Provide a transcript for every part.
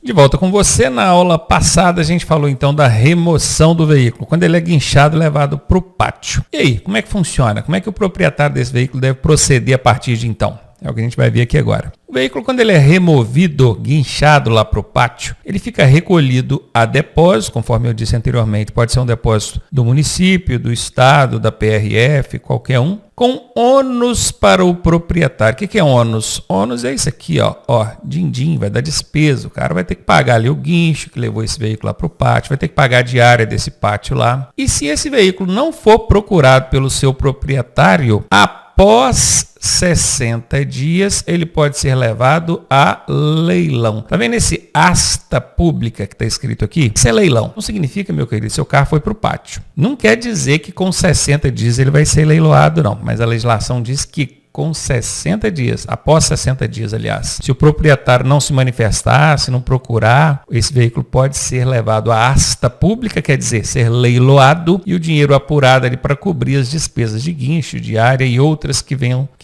De volta com você. Na aula passada a gente falou então da remoção do veículo, quando ele é guinchado e levado para o pátio. E aí, como é que funciona? Como é que o proprietário desse veículo deve proceder a partir de então? É o que a gente vai ver aqui agora. O veículo, quando ele é removido, guinchado lá para o pátio, ele fica recolhido a depósito, conforme eu disse anteriormente, pode ser um depósito do município, do estado, da PRF, qualquer um, com ônus para o proprietário. O que é ônus? Ônus é isso aqui, ó, din-din, vai dar despesa. O cara vai ter que pagar ali o guincho que levou esse veículo lá para o pátio, vai ter que pagar a diária desse pátio lá. E se esse veículo não for procurado pelo seu proprietário, após 60 dias, ele pode ser levado a leilão. Tá vendo esse asta pública que está escrito aqui? Isso é leilão. Não significa, meu querido, seu carro foi para o pátio. Não quer dizer que com 60 dias ele vai ser leiloado, não. Mas a legislação diz que com 60 dias, após 60 dias, aliás, se o proprietário não se manifestar, se não procurar, esse veículo pode ser levado à asta pública, quer dizer, ser leiloado, e o dinheiro apurado ali para cobrir as despesas de guincho, diária e outras que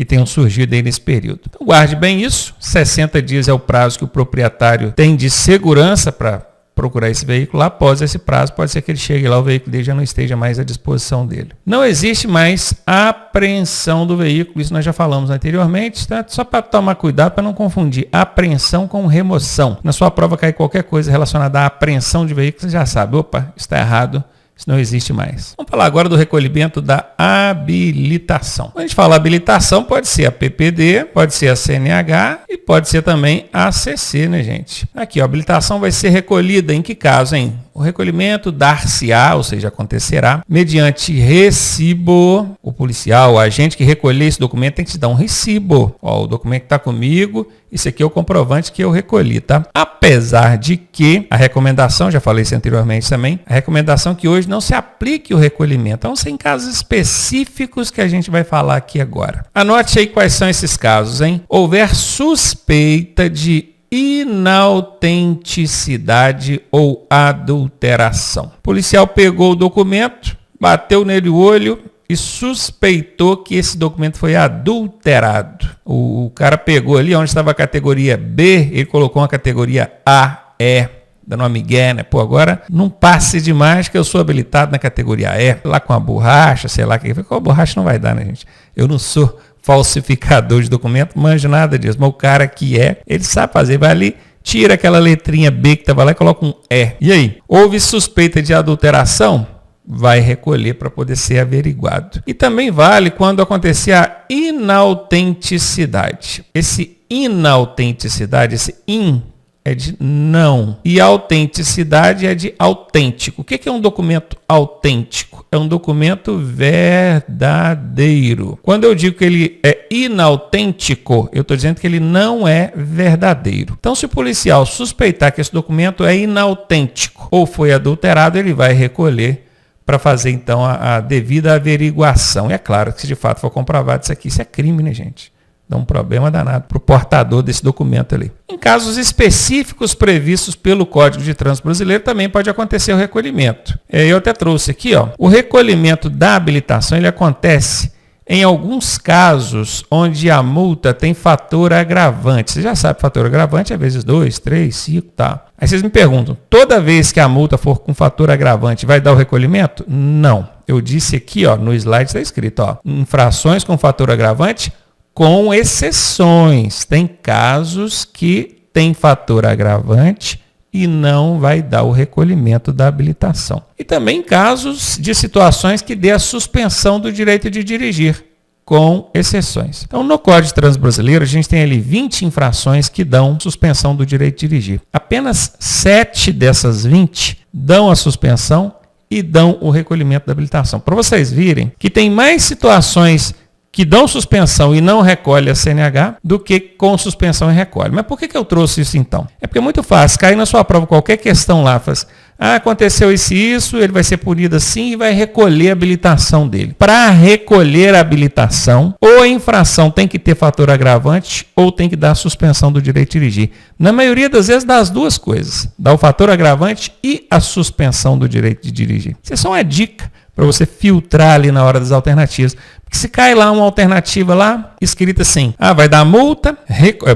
tenham surgido aí nesse período. Então guarde bem isso, 60 dias é o prazo que o proprietário tem de segurança para procurar esse veículo. Após esse prazo, pode ser que ele chegue lá, o veículo dele já não esteja mais à disposição dele. Não existe mais apreensão do veículo, isso nós já falamos anteriormente, tá? Só para tomar cuidado para não confundir apreensão com remoção. Na sua prova cair qualquer coisa relacionada à apreensão de veículo, você já sabe, opa, está errado. Isso não existe mais. Vamos falar agora do recolhimento da habilitação. Quando a gente fala habilitação, pode ser a PPD, pode ser a CNH e pode ser também a ACC, né, gente? Aqui, a habilitação vai ser recolhida em que caso, hein? O recolhimento dar-se-á, ou seja, acontecerá, mediante recibo. O policial, o agente que recolher esse documento tem que te dar um recibo. Ó, o documento que está comigo, isso aqui é o comprovante que eu recolhi, tá? Apesar de que a recomendação, já falei isso anteriormente também, a recomendação que hoje não se aplique o recolhimento. Então, são casos específicos que a gente vai falar aqui agora. Anote aí quais são esses casos, hein? Houver suspeita de inautenticidade ou adulteração. O policial pegou o documento, bateu nele o olho e suspeitou que esse documento foi adulterado. O cara pegou ali onde estava a categoria B, ele colocou uma categoria AE, dando uma migué, né? Pô, agora não passe demais que eu sou habilitado na categoria E, lá com a borracha, sei lá, com a borracha não vai dar, né, gente? Eu não sou falsificador de documento, manjo nada disso, mas o cara que ele sabe fazer, vai ali, tira aquela letrinha B que estava lá e coloca um E. E aí? Houve suspeita de adulteração? Vai recolher para poder ser averiguado. E também vale quando acontecer a inautenticidade. Esse inautenticidade, esse é de não. E a autenticidade é de autêntico. O que é um documento autêntico? É um documento verdadeiro. Quando eu digo que ele é inautêntico, eu estou dizendo que ele não é verdadeiro. Então, se o policial suspeitar que esse documento é inautêntico ou foi adulterado, ele vai recolher para fazer, então, a devida averiguação. E é claro que, se de fato for comprovado isso aqui, isso é crime, né, gente? Dá um problema danado para o portador desse documento ali. Em casos específicos previstos pelo Código de Trânsito Brasileiro, também pode acontecer o recolhimento. Eu até trouxe aqui, ó, o recolhimento da habilitação, ele acontece em alguns casos onde a multa tem fator agravante. Você já sabe, fator agravante é vezes 2, 3, 5, tá. Aí vocês me perguntam, toda vez que a multa for com fator agravante, vai dar o recolhimento? Não. Eu disse aqui, ó, no slide está escrito, ó, infrações com fator agravante, com exceções. Tem casos que tem fator agravante e não vai dar o recolhimento da habilitação. E também casos de situações que dê a suspensão do direito de dirigir, com exceções. Então, no Código de Trânsito Brasileiro, a gente tem ali 20 infrações que dão suspensão do direito de dirigir. Apenas 7 dessas 20 dão a suspensão e dão o recolhimento da habilitação. Para vocês virem que tem mais situações que dão suspensão e não recolhe a CNH do que com suspensão e recolhe. Mas por que eu trouxe isso então? É porque é muito fácil, cair na sua prova qualquer questão lá, faz, aconteceu isso, ele vai ser punido assim e vai recolher a habilitação dele. Para recolher a habilitação, ou a infração tem que ter fator agravante ou tem que dar suspensão do direito de dirigir. Na maioria das vezes dá as duas coisas, dá o fator agravante e a suspensão do direito de dirigir. Isso é só uma dica para você filtrar ali na hora das alternativas. Que se cai lá uma alternativa lá, escrita assim, vai dar multa,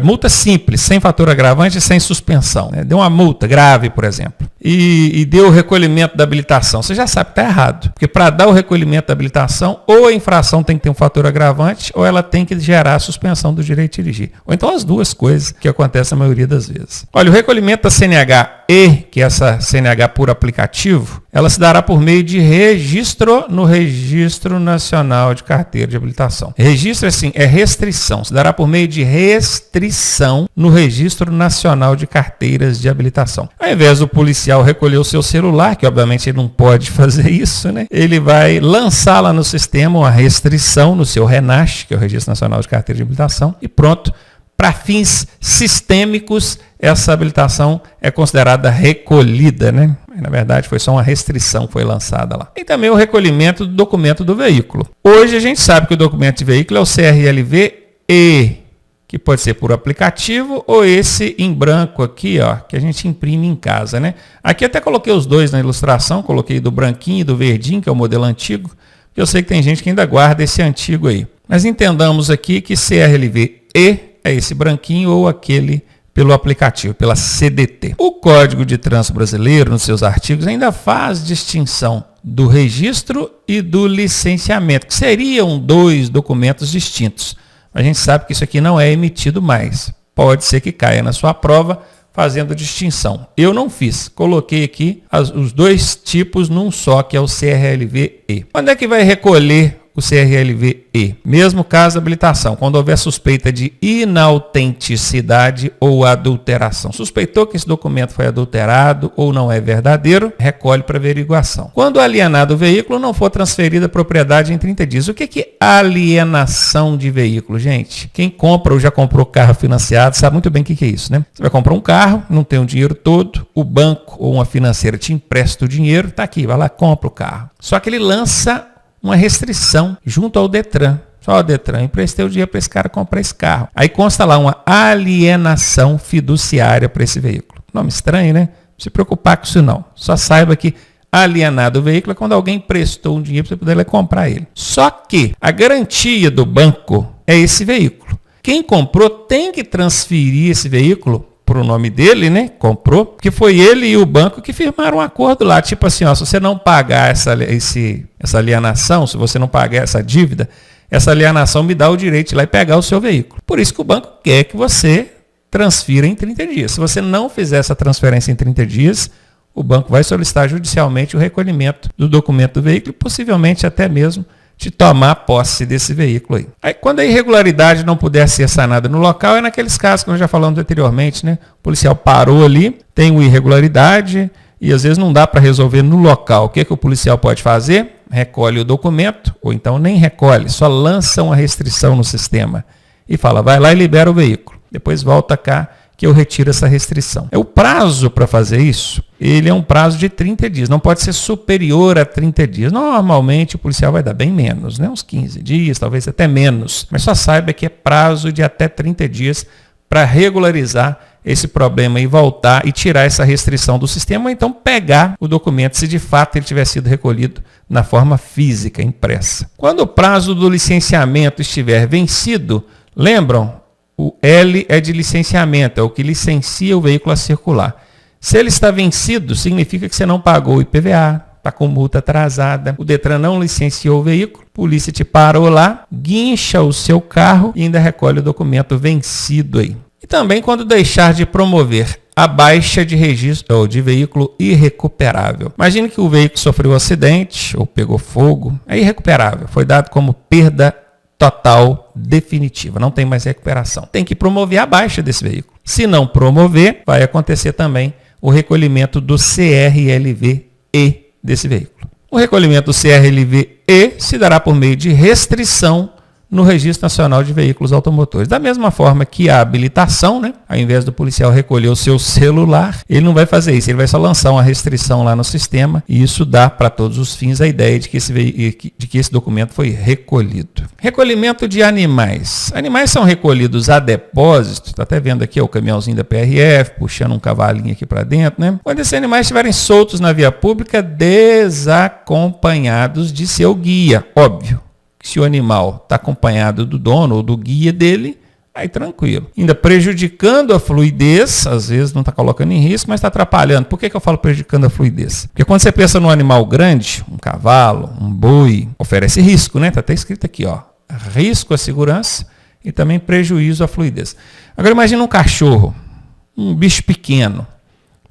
multa simples, sem fator agravante e sem suspensão. Né? Deu uma multa grave, por exemplo, e deu o recolhimento da habilitação. Você já sabe que está errado, porque para dar o recolhimento da habilitação, ou a infração tem que ter um fator agravante, ou ela tem que gerar a suspensão do direito de dirigir. Ou então as duas coisas que acontecem a maioria das vezes. Olha, o recolhimento da CNH-E, que é essa CNH por aplicativo, ela se dará por meio de registro no Registro Nacional de Carteira de Habilitação. Registro, assim, é restrição. Se dará por meio de restrição no Registro Nacional de Carteiras de Habilitação. Ao invés do policial recolher o seu celular, que obviamente ele não pode fazer isso, né? Ele vai lançar lá no sistema uma restrição no seu RENASH, que é o Registro Nacional de Carteira de Habilitação, e pronto. Para fins sistêmicos, essa habilitação é considerada recolhida, né? Na verdade, foi só uma restrição que foi lançada lá. E também o recolhimento do documento do veículo. Hoje a gente sabe que o documento de veículo é o CRLV-E, que pode ser por aplicativo ou esse em branco aqui, ó, que a gente imprime em casa, né? Aqui até coloquei os dois na ilustração, coloquei do branquinho e do verdinho, que é o modelo antigo, porque eu sei que tem gente que ainda guarda esse antigo aí. Mas entendamos aqui que CRLV-E é esse branquinho ou aquele pelo aplicativo, pela CDT. O Código de Trânsito Brasileiro, nos seus artigos, ainda faz distinção do registro e do licenciamento, que seriam dois documentos distintos. A gente sabe que isso aqui não é emitido mais. Pode ser que caia na sua prova fazendo distinção. Eu não fiz. Coloquei aqui os dois tipos num só, que é o CRLV-E. Quando é que vai recolher o CRLV-E? Mesmo caso de habilitação, quando houver suspeita de inautenticidade ou adulteração. Suspeitou que esse documento foi adulterado ou não é verdadeiro, recolhe para averiguação. Quando alienado o veículo, não for transferida a propriedade em 30 dias. O que é alienação de veículo, gente? Quem compra ou já comprou carro financiado sabe muito bem o que é isso, né? Você vai comprar um carro, não tem o dinheiro todo, o banco ou uma financeira te empresta o dinheiro, tá aqui, vai lá, compra o carro. Só que ele lança uma restrição junto ao Detran. Só o Detran, emprestei o dinheiro para esse cara comprar esse carro. Aí consta lá uma alienação fiduciária para esse veículo. Nome estranho, né? Não se preocupar com isso não. Só saiba que alienado o veículo é quando alguém prestou um dinheiro para você poder comprar ele. Só que a garantia do banco é esse veículo. Quem comprou tem que transferir esse veículo para o nome dele, né? Comprou, que foi ele e o banco que firmaram um acordo lá. Tipo assim, ó, se você não pagar essa alienação, se você não pagar essa dívida, essa alienação me dá o direito de ir lá e pegar o seu veículo. Por isso que o banco quer que você transfira em 30 dias. Se você não fizer essa transferência em 30 dias, o banco vai solicitar judicialmente o recolhimento do documento do veículo e possivelmente até mesmo de tomar posse desse veículo aí. Aí, quando a irregularidade não puder ser sanada no local, é naqueles casos que nós já falamos anteriormente, né? O policial parou ali, tem uma irregularidade e às vezes não dá para resolver no local. O que o policial pode fazer? Recolhe o documento, ou então nem recolhe, só lança uma restrição no sistema e fala, vai lá e libera o veículo. Depois volta cá que eu retiro essa restrição. O prazo para fazer isso, ele é um prazo de 30 dias, não pode ser superior a 30 dias. Normalmente o policial vai dar bem menos, né? Uns 15 dias, talvez até menos. Mas só saiba que é prazo de até 30 dias para regularizar esse problema e voltar e tirar essa restrição do sistema, ou então pegar o documento se de fato ele tiver sido recolhido na forma física, impressa. Quando o prazo do licenciamento estiver vencido, lembram? O L é de licenciamento, é o que licencia o veículo a circular. Se ele está vencido, significa que você não pagou o IPVA, está com multa atrasada, o Detran não licenciou o veículo, a polícia te parou lá, guincha o seu carro e ainda recolhe o documento vencido aí. E também quando deixar de promover a baixa de registro ou de veículo irrecuperável. Imagine que o veículo sofreu um acidente ou pegou fogo, é irrecuperável, foi dado como perda total definitiva, não tem mais recuperação. Tem que promover a baixa desse veículo. Se não promover, vai acontecer também o recolhimento do CRLV-E desse veículo. O recolhimento do CRLV-E se dará por meio de restrição no Registro Nacional de Veículos Automotores. Da mesma forma que a habilitação, né? Ao invés do policial recolher o seu celular, ele não vai fazer isso, ele vai só lançar uma restrição lá no sistema e isso dá para todos os fins a ideia de que esse documento foi recolhido. Recolhimento de animais. Animais são recolhidos a depósito, está até vendo aqui o caminhãozinho da PRF, puxando um cavalinho aqui para dentro, né? Quando esses animais estiverem soltos na via pública, desacompanhados de seu guia, óbvio. Se o animal está acompanhado do dono ou do guia dele, aí tranquilo. Ainda prejudicando a fluidez, às vezes não está colocando em risco, mas está atrapalhando. Por que eu falo prejudicando a fluidez? Porque quando você pensa num animal grande, um cavalo, um boi, oferece risco, né? Está até escrito aqui, ó, risco à segurança e também prejuízo à fluidez. Agora imagina um cachorro, um bicho pequeno.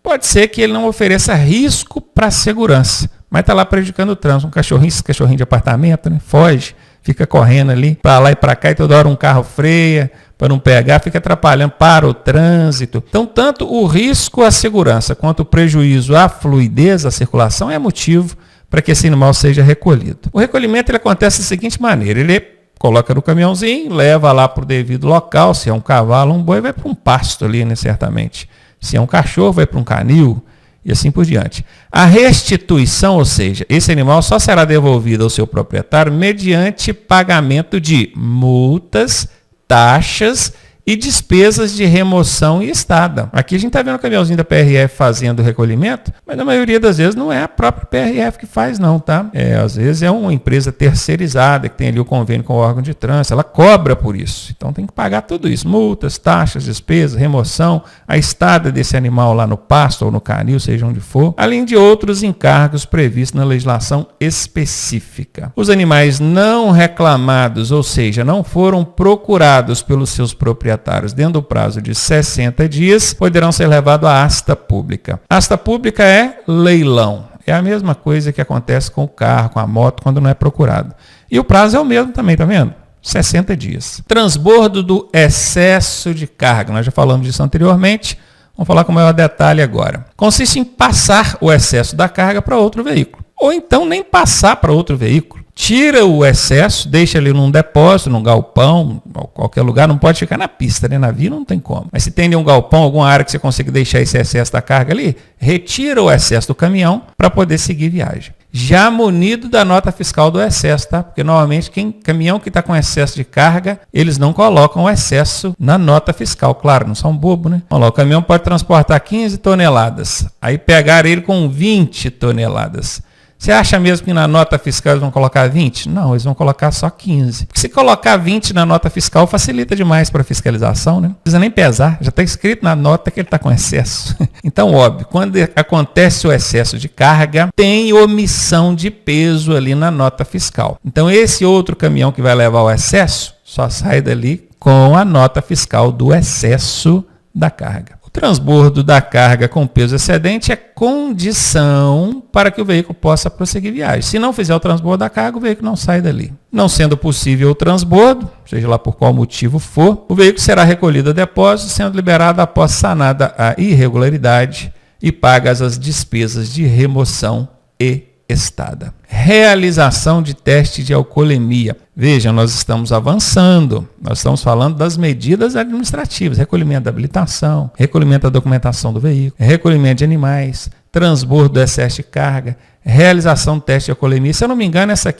Pode ser que ele não ofereça risco para a segurança, mas está lá prejudicando o trânsito. Um cachorrinho de apartamento, né? Foge, fica correndo ali para lá e para cá e toda hora um carro freia para não pegar, fica atrapalhando para o trânsito. Então, tanto o risco à segurança quanto o prejuízo à fluidez, à circulação, é motivo para que esse animal seja recolhido. O recolhimento ele acontece da seguinte maneira, ele coloca no caminhãozinho, leva lá para o devido local, se é um cavalo, um boi, vai para um pasto ali, né, certamente. Se é um cachorro, vai para um canil e assim por diante. A restituição, ou seja, esse animal só será devolvido ao seu proprietário mediante pagamento de multas, taxas e despesas de remoção e estada. Aqui a gente está vendo o caminhãozinho da PRF fazendo o recolhimento, mas na maioria das vezes não é a própria PRF que faz não, tá? Às vezes é uma empresa terceirizada que tem ali o convênio com o órgão de trânsito, ela cobra por isso. Então tem que pagar tudo isso, multas, taxas, despesas, remoção, a estada desse animal lá no pasto ou no canil, seja onde for, além de outros encargos previstos na legislação específica. Os animais não reclamados, ou seja, não foram procurados pelos seus proprietários dentro do prazo de 60 dias, poderão ser levados à asta pública. Asta pública é leilão. É a mesma coisa que acontece com o carro, com a moto, quando não é procurado. E o prazo é o mesmo também, tá vendo? 60 dias. Transbordo do excesso de carga. Nós já falamos disso anteriormente. Vamos falar com maior detalhe agora. Consiste em passar o excesso da carga para outro veículo. Ou então nem passar para outro veículo. Tira o excesso, deixa ali num depósito, num galpão, qualquer lugar, não pode ficar na pista, né? Na via não tem como. Mas se tem um galpão, alguma área que você consiga deixar esse excesso da carga ali, retira o excesso do caminhão para poder seguir viagem. Já munido da nota fiscal do excesso, tá? Porque normalmente caminhão que está com excesso de carga, eles não colocam o excesso na nota fiscal. Claro, não são bobo, né? Olha lá, o caminhão pode transportar 15 toneladas, aí pegar ele com 20 toneladas. Você acha mesmo que na nota fiscal eles vão colocar 20? Não, eles vão colocar só 15. Porque se colocar 20 na nota fiscal, facilita demais para a fiscalização, né? Não precisa nem pesar, já está escrito na nota que ele está com excesso. Então, óbvio, quando acontece o excesso de carga, tem omissão de peso ali na nota fiscal. Então, esse outro caminhão que vai levar o excesso, só sai dali com a nota fiscal do excesso da carga. Transbordo da carga com peso excedente é condição para que o veículo possa prosseguir viagem. Se não fizer o transbordo da carga, o veículo não sai dali. Não sendo possível o transbordo, seja lá por qual motivo for, o veículo será recolhido a depósito, sendo liberado após sanada a irregularidade e pagas as despesas de remoção e estada. Realização de teste de alcoolemia. Veja, nós estamos avançando. Nós estamos falando das medidas administrativas. Recolhimento da habilitação, recolhimento da documentação do veículo, recolhimento de animais, transbordo do excesso de carga, realização do teste de alcoolemia. Se eu não me engano, essa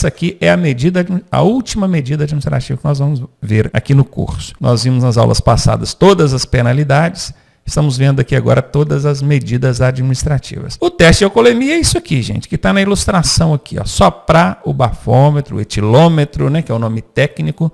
aqui é a última medida administrativa que nós vamos ver aqui no curso. Nós vimos nas aulas passadas todas as penalidades. Estamos vendo aqui agora todas as medidas administrativas. O teste de alcoolemia é isso aqui, gente, que está na ilustração aqui. Ó. Soprar o bafômetro, o etilômetro, né, que é o nome técnico,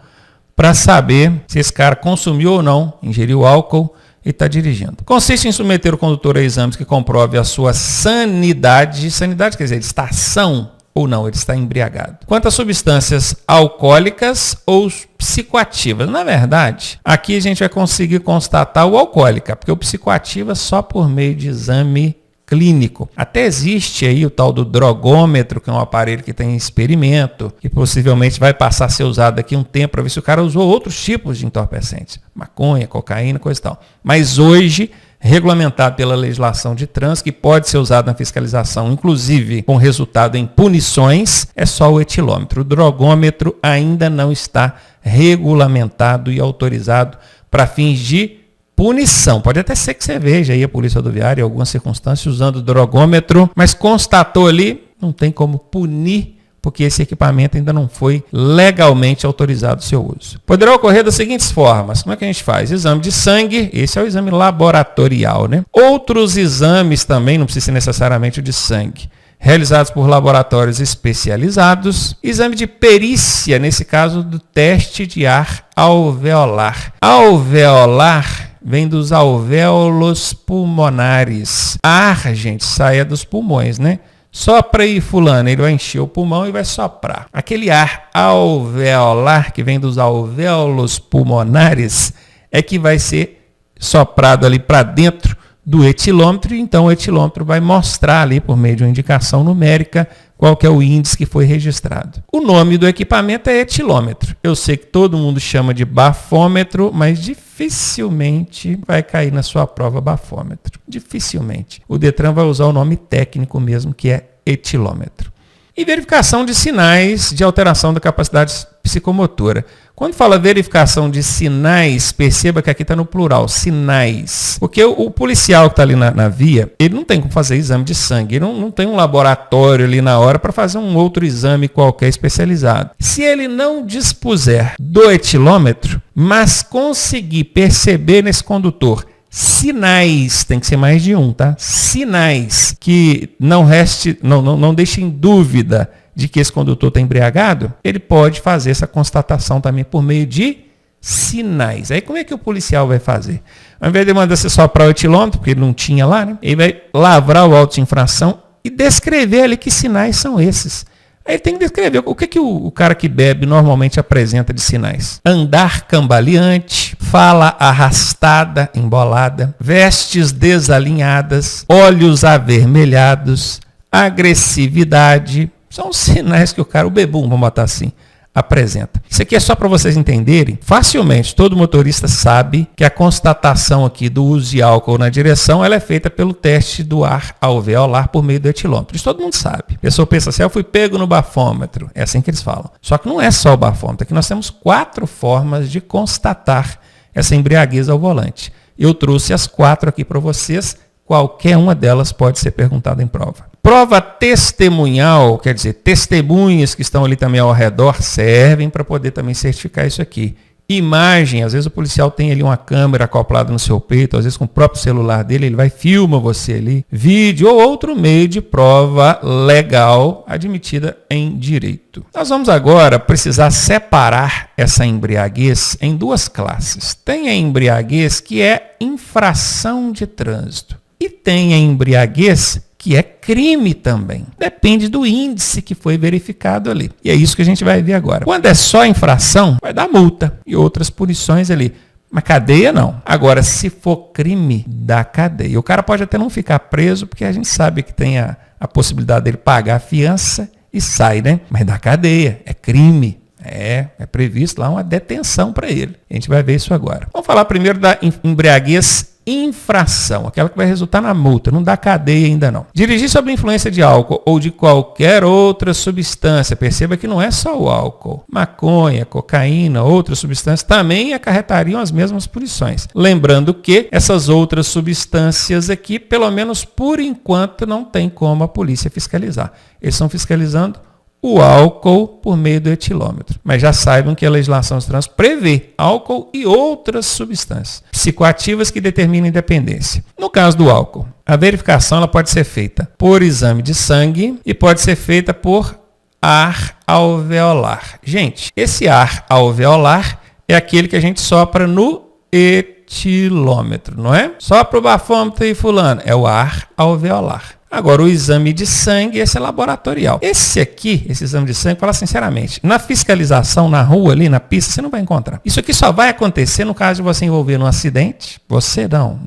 para saber se esse cara consumiu ou não, ingeriu álcool e está dirigindo. Consiste em submeter o condutor a exames que comprove a sua sanidade. Sanidade quer dizer, ele está são ou não, ele está embriagado. Quanto às substâncias alcoólicas ou psicoativas, na verdade, aqui a gente vai conseguir constatar o alcoólica, porque o psicoativa só por meio de exame clínico. Até existe aí o tal do drogômetro, que é um aparelho que tem experimento, que possivelmente vai passar a ser usado daqui a um tempo para ver se o cara usou outros tipos de entorpecentes, maconha, cocaína, coisa e tal. Mas hoje, regulamentado pela legislação de trânsito, que pode ser usado na fiscalização, inclusive com resultado em punições, é só o etilômetro. O drogômetro ainda não está regulamentado e autorizado para fins de punição. Pode até ser que você veja aí a Polícia Rodoviária em algumas circunstâncias usando o drogômetro, mas constatou ali, não tem como punir, porque esse equipamento ainda não foi legalmente autorizado o seu uso. Poderá ocorrer das seguintes formas. Como é que a gente faz? Exame de sangue, esse é o exame laboratorial, né? Outros exames também, não precisa ser necessariamente o de sangue. realizados por laboratórios especializados. Exame de perícia, nesse caso do teste de ar alveolar. Alveolar vem dos alvéolos pulmonares. Ar, gente, saia dos pulmões, né? Sopra aí, fulano, ele vai encher o pulmão e vai soprar. Aquele ar alveolar que vem dos alvéolos pulmonares é que vai ser soprado ali para dentro do etilômetro, e então o etilômetro vai mostrar ali, por meio de uma indicação numérica, qual que é o índice que foi registrado. O nome do equipamento é etilômetro. Eu sei que todo mundo chama de bafômetro, mas dificilmente vai cair na sua prova bafômetro. Dificilmente. O Detran vai usar o nome técnico mesmo, que é etilômetro. E verificação de sinais de alteração da capacidade psicomotora. Quando fala verificação de sinais, perceba que aqui está no plural, sinais. Porque o policial que está ali na via, ele não tem como fazer exame de sangue, ele não tem um laboratório ali na hora para fazer um outro exame qualquer especializado. Se ele não dispuser do etilômetro, mas conseguir perceber nesse condutor sinais, tem que ser mais de um, tá? Sinais que não deixem dúvida de que esse condutor está embriagado, ele pode fazer essa constatação também por meio de sinais. Aí como é que o policial vai fazer? Ao invés de mandar você soprar o etilômetro, porque ele não tinha lá, né? Ele vai lavrar o auto de infração e descrever ali que sinais são esses. Aí ele tem que descrever o que o cara que bebe normalmente apresenta de sinais. Andar cambaleante, fala arrastada, embolada, vestes desalinhadas, olhos avermelhados, agressividade. São os sinais que o cara, o bebum, vamos botar assim, apresenta. Isso aqui é só para vocês entenderem. Facilmente, todo motorista sabe que a constatação aqui do uso de álcool na direção, ela é feita pelo teste do ar alveolar por meio do etilômetro. Isso todo mundo sabe. A pessoa pensa assim, eu fui pego no bafômetro. É assim que eles falam. Só que não é só o bafômetro. Aqui nós temos 4 formas de constatar essa embriaguez ao volante. Eu trouxe as 4 aqui para vocês. Qualquer uma delas pode ser perguntada em prova. Prova testemunhal, quer dizer, testemunhas que estão ali também ao redor servem para poder também certificar isso aqui. Imagem, às vezes o policial tem ali uma câmera acoplada no seu peito, às vezes com o próprio celular dele, ele vai filma você ali. Vídeo ou outro meio de prova legal admitida em direito. Nós vamos agora precisar separar essa embriaguez em 2 classes. Tem a embriaguez que é infração de trânsito e tem a embriaguez que é crime também. Depende do índice que foi verificado ali. E é isso que a gente vai ver agora. Quando é só infração, vai dar multa e outras punições ali. Mas cadeia não. Agora, se for crime, dá cadeia. O cara pode até não ficar preso, porque a gente sabe que tem a possibilidade dele pagar a fiança e sai, né? Mas dá cadeia. É crime. É previsto lá uma detenção para ele. A gente vai ver isso agora. Vamos falar primeiro da embriaguez infração, aquela que vai resultar na multa, não dá cadeia ainda não. Dirigir sob influência de álcool ou de qualquer outra substância, perceba que não é só o álcool, maconha, cocaína, outras substâncias também acarretariam as mesmas punições. Lembrando que essas outras substâncias aqui, pelo menos por enquanto, não tem como a polícia fiscalizar. Eles estão fiscalizando o álcool por meio do etilômetro. Mas já saibam que a legislação de trânsito prevê álcool e outras substâncias psicoativas que determinam independência. No caso do álcool, a verificação ela pode ser feita por exame de sangue e pode ser feita por ar alveolar. Gente, esse ar alveolar é aquele que a gente sopra no etilômetro, não é? Sopra o bafômetro e fulano. É o ar alveolar. Agora, o exame de sangue, esse é laboratorial. Esse aqui, esse exame de sangue, fala sinceramente, na fiscalização, na rua ali, na pista, você não vai encontrar. Isso aqui só vai acontecer no caso de você envolver num acidente. Você não.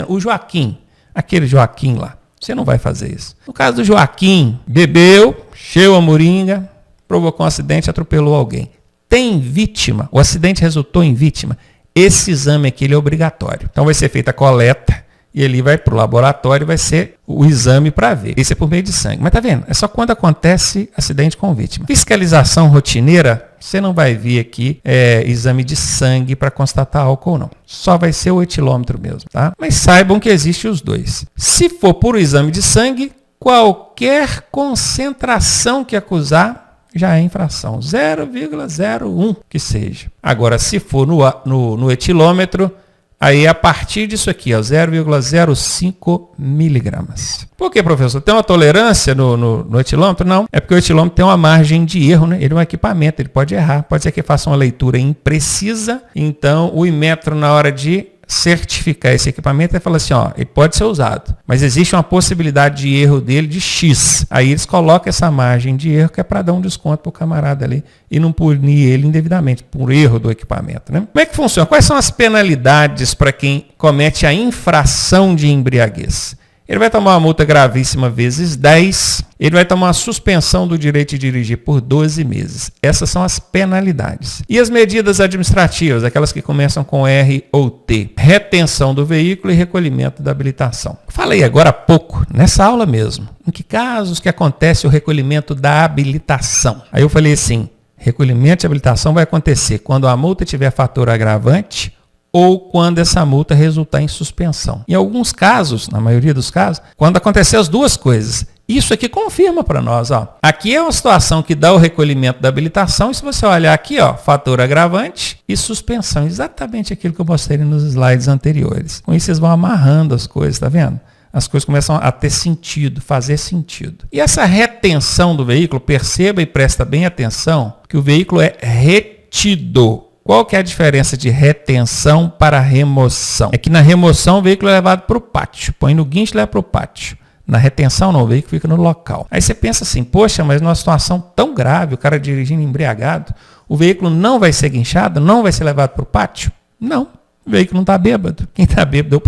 O Joaquim, aquele Joaquim lá, você não vai fazer isso. No caso do Joaquim, bebeu, encheu a moringa, provocou um acidente, atropelou alguém. Tem vítima, o acidente resultou em vítima. Esse exame aqui ele é obrigatório. Então vai ser feita a coleta. E ele vai para o laboratório e vai ser o exame para ver. Esse é por meio de sangue. Mas tá vendo? É só quando acontece acidente com vítima. Fiscalização rotineira, você não vai ver aqui exame de sangue para constatar álcool não. Só vai ser o etilômetro mesmo, tá? Mas saibam que existem os dois. Se for por exame de sangue, qualquer concentração que acusar já é infração. 0,01 que seja. Agora, se for no etilômetro, Aí a partir disso aqui, 0,05 miligramas. Por que, professor? Tem uma tolerância no etilômetro? Não. É porque o etilômetro tem uma margem de erro, né? Ele é um equipamento, ele pode errar. Pode ser que faça uma leitura imprecisa. Então, o Inmetro, na hora de certificar esse equipamento, ele fala assim, ele pode ser usado, mas existe uma possibilidade de erro dele de X. Aí eles colocam essa margem de erro que é para dar um desconto para o camarada ali e não punir ele indevidamente por erro do equipamento, né? Como é que funciona? Quais são as penalidades para quem comete a infração de embriaguez? Ele vai tomar uma multa gravíssima vezes 10, ele vai tomar uma suspensão do direito de dirigir por 12 meses. Essas são as penalidades. E as medidas administrativas, aquelas que começam com R ou T. Retenção do veículo e recolhimento da habilitação. Falei agora há pouco, nessa aula mesmo, em que casos que acontece o recolhimento da habilitação. Aí eu falei assim, recolhimento de habilitação vai acontecer quando a multa tiver fator agravante ou quando essa multa resultar em suspensão. Em alguns casos, na maioria dos casos, quando acontecer as duas coisas. Isso aqui confirma para nós. Aqui é uma situação que dá o recolhimento da habilitação, e se você olhar aqui, fator agravante e suspensão. Exatamente aquilo que eu mostrei nos slides anteriores. Com isso, vocês vão amarrando as coisas, tá vendo? As coisas começam a ter sentido, fazer sentido. E essa retenção do veículo, perceba e presta bem atenção, que o veículo é retido. Qual que é a diferença de retenção para remoção? É que na remoção o veículo é levado para o pátio. Põe no guincho e leva para o pátio. Na retenção não, o veículo fica no local. Aí você pensa assim, poxa, mas numa situação tão grave, o cara dirigindo embriagado, o veículo não vai ser guinchado, não vai ser levado para o pátio? Não, o veículo não está bêbado. Quem está bêbado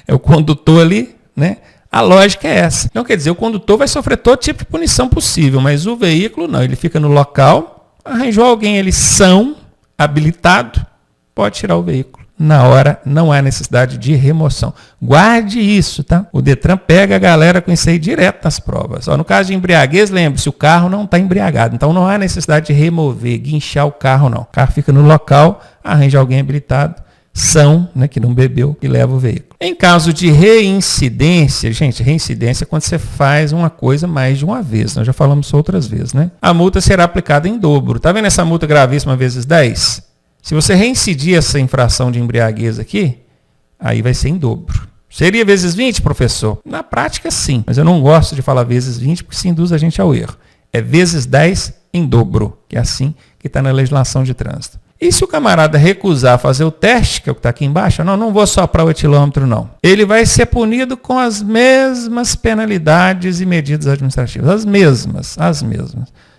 é o condutor ali, né? A lógica é essa. Então quer dizer, o condutor vai sofrer todo tipo de punição possível, mas o veículo não, ele fica no local, arranjou alguém ali são, habilitado, pode tirar o veículo. Na hora não há necessidade de remoção. Guarde isso, tá? O Detran pega a galera com isso aí direto nas provas. No caso de embriaguez, lembre-se, o carro não está embriagado. Então não há necessidade de remover, guinchar o carro, não. O carro fica no local, arranja alguém habilitado, são, né, que não bebeu, e leva o veículo. Em caso de reincidência, gente, reincidência é quando você faz uma coisa mais de uma vez. Nós já falamos isso outras vezes, né? A multa será aplicada em dobro. Tá vendo essa multa gravíssima vezes 10? Se você reincidir essa infração de embriaguez aqui, aí vai ser em dobro. Seria vezes 20, professor? Na prática, sim. Mas eu não gosto de falar vezes 20 porque isso induz a gente ao erro. É vezes 10 em dobro, que é assim que está na legislação de trânsito. E se o camarada recusar fazer o teste, que é o que está aqui embaixo, não vou soprar o etilômetro, não. Ele vai ser punido com as mesmas penalidades e medidas administrativas. As mesmas.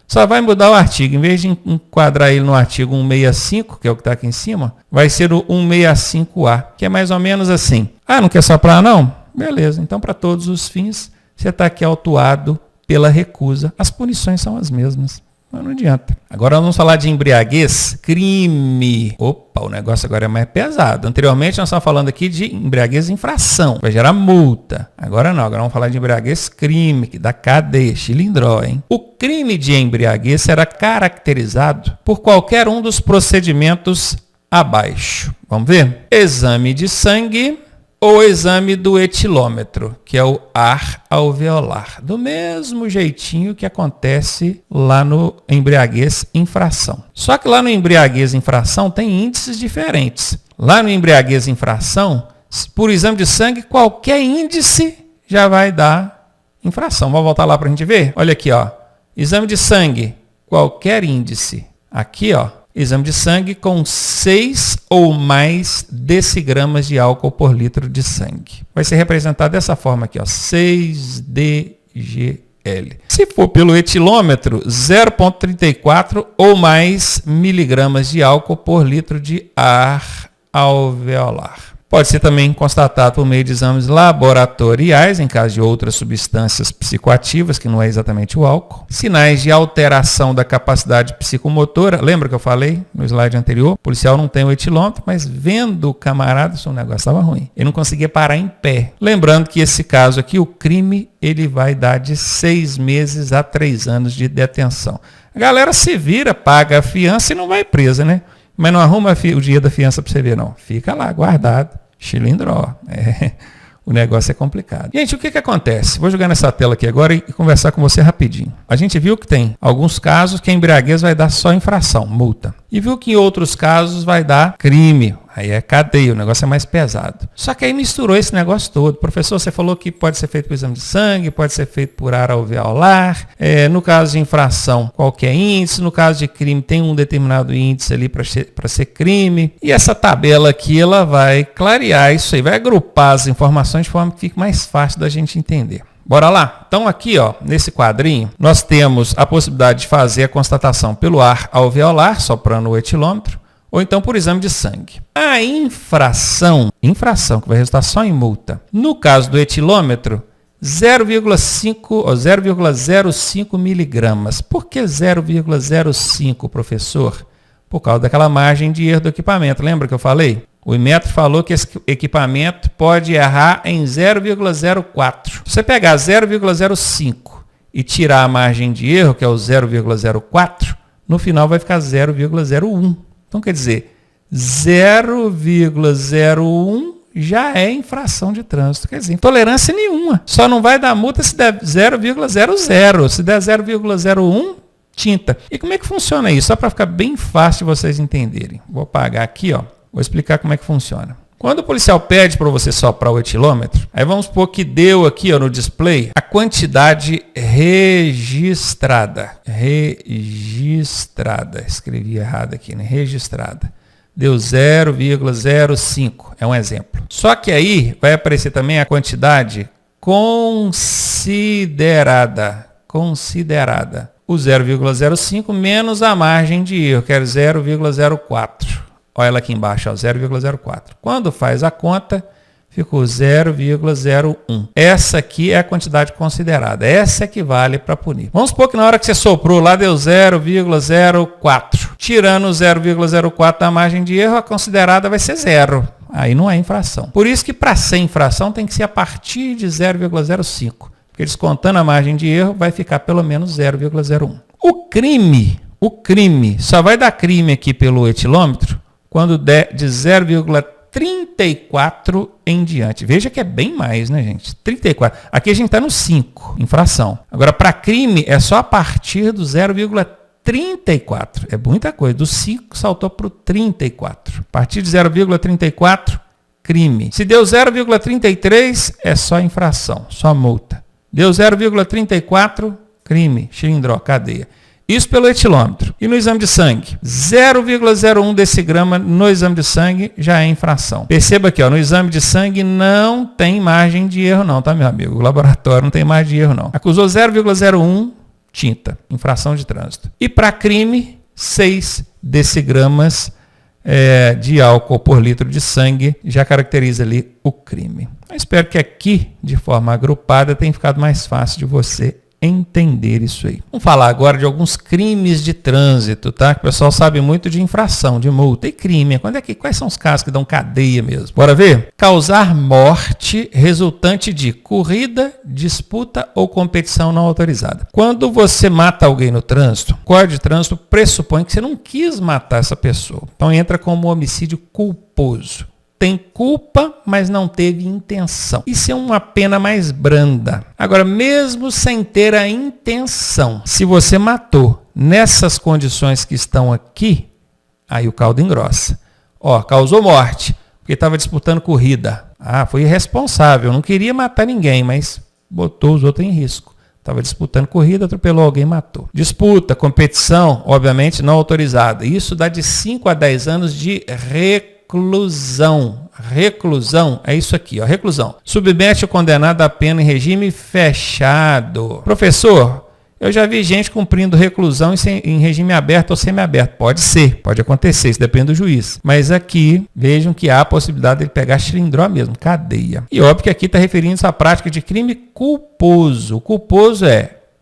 Só vai mudar o artigo. Em vez de enquadrar ele no artigo 165, que é o que está aqui em cima, vai ser o 165A, que é mais ou menos assim. Não quer soprar, não? Beleza. Então, para todos os fins, você está aqui autuado pela recusa. As punições são as mesmas. Não adianta. Agora vamos falar de embriaguez, crime. Opa, o negócio agora é mais pesado. Anteriormente nós estávamos falando aqui de embriaguez infração, vai gerar multa. Agora não, agora vamos falar de embriaguez crime, que dá cadeia, chilindró, hein? O crime de embriaguez será caracterizado por qualquer um dos procedimentos abaixo. Vamos ver? Exame de sangue ou exame do etilômetro, que é o ar alveolar. Do mesmo jeitinho que acontece lá no embriaguez infração. Só que lá no embriaguez infração tem índices diferentes. Lá no embriaguez infração, por exame de sangue, qualquer índice já vai dar infração. Vamos voltar lá para a gente ver? Olha aqui, exame de sangue, qualquer índice. Aqui, exame de sangue com 6 ou mais decigramas de álcool por litro de sangue. Vai ser representado dessa forma aqui, 6dGL. Se for pelo etilômetro, 0,34 ou mais miligramas de álcool por litro de ar alveolar. Pode ser também constatado por meio de exames laboratoriais, em caso de outras substâncias psicoativas, que não é exatamente o álcool. Sinais de alteração da capacidade psicomotora. Lembra que eu falei no slide anterior? O policial não tem o etilômetro, mas vendo o camarada, o negócio estava ruim. Ele não conseguia parar em pé. Lembrando que esse caso aqui, o crime, ele vai dar de 6 meses a 3 anos de detenção. A galera se vira, paga a fiança e não vai presa, né? Mas não arruma o dia da fiança para você ver, não. Fica lá, guardado. Chilindró. O negócio é complicado. Gente, o que acontece? Vou jogar nessa tela aqui agora e conversar com você rapidinho. A gente viu que tem alguns casos que a embriaguez vai dar só infração, multa. E viu que em outros casos vai dar crime. Aí é cadeia, o negócio é mais pesado. Só que aí misturou esse negócio todo. Professor, você falou que pode ser feito por exame de sangue, pode ser feito por ar alveolar. No caso de infração, qualquer índice. No caso de crime, tem um determinado índice ali para ser crime. E essa tabela aqui, ela vai clarear isso aí, vai agrupar as informações de forma que fique mais fácil da gente entender. Bora lá? Então aqui, ó, nesse quadrinho, nós temos a possibilidade de fazer a constatação pelo ar alveolar, soprando o etilômetro, ou então por exame de sangue. A infração que vai resultar só em multa. No caso do etilômetro, 0,05 miligramas. Por que 0,05, professor? Por causa daquela margem de erro do equipamento. Lembra que eu falei? O Inmetro falou que esse equipamento pode errar em 0,04. Se você pegar 0,05 e tirar a margem de erro, que é o 0,04, no final vai ficar 0,01. Então, quer dizer, 0,01 já é infração de trânsito. Quer dizer, intolerância nenhuma. Só não vai dar multa se der 0,00. Se der 0,01, tinta. E como é que funciona isso? Só para ficar bem fácil de vocês entenderem. Vou apagar aqui, ó. Vou explicar como é que funciona. Quando o policial pede para você soprar o etilômetro, aí vamos supor que deu aqui, ó, no display a quantidade registrada. Escrevi errado aqui, né? Registrada. Deu 0,05, é um exemplo. Só que aí vai aparecer também a quantidade considerada. O 0,05 menos a margem de erro, que era 0,04. Olha ela aqui embaixo, 0,04. Quando faz a conta, ficou 0,01. Essa aqui é a quantidade considerada. Essa é que vale para punir. Vamos supor que na hora que você soprou lá deu 0,04. Tirando o 0,04 da margem de erro, a considerada vai ser 0. Aí não é infração. Por isso que para ser infração tem que ser a partir de 0,05. Porque descontando a margem de erro vai ficar pelo menos 0,01. O crime só vai dar crime aqui pelo etilômetro quando der de 0,34 em diante. Veja que é bem mais, né, gente? 34. Aqui a gente está no 5, infração. Agora, para crime, é só a partir do 0,34. É muita coisa. Do 5 saltou para o 34. A partir de 0,34, crime. Se deu 0,33, é só infração, só multa. Deu 0,34, crime, xilindró, cadeia. Isso pelo etilômetro. E no exame de sangue? 0,01 decigrama no exame de sangue já é infração. Perceba aqui, ó, no exame de sangue não tem margem de erro não, tá, meu amigo? O laboratório não tem margem de erro não. Acusou 0,01, tinta, infração de trânsito. E para crime, 6 decigramas de álcool por litro de sangue já caracteriza ali o crime. Eu espero que aqui, de forma agrupada, tenha ficado mais fácil de você entender isso aí. Vamos falar agora de alguns crimes de trânsito, tá? Que o pessoal sabe muito de infração, de multa e crime. Quais são os casos que dão cadeia mesmo? Bora ver? Causar morte resultante de corrida, disputa ou competição não autorizada. Quando você mata alguém no trânsito, o Código de Trânsito pressupõe que você não quis matar essa pessoa. Então entra como homicídio culposo. Tem culpa, mas não teve intenção. Isso é uma pena mais branda. Agora, mesmo sem ter a intenção, se você matou nessas condições que estão aqui, aí o caldo engrossa. Ó, causou morte, porque estava disputando corrida. Ah, foi irresponsável, não queria matar ninguém, mas botou os outros em risco. Estava disputando corrida, atropelou alguém, matou. Disputa, competição, obviamente não autorizada. Isso dá de 5 a 10 anos de reclusão. Reclusão é isso aqui, ó, reclusão. Submete o condenado à pena em regime fechado. Professor, eu já vi gente cumprindo reclusão em regime aberto ou semiaberto. Pode ser, pode acontecer, isso depende do juiz. Mas aqui, vejam que há a possibilidade de ele pegar xilindró mesmo, cadeia. E óbvio que aqui está referindo-se à prática de crime culposo. O culposo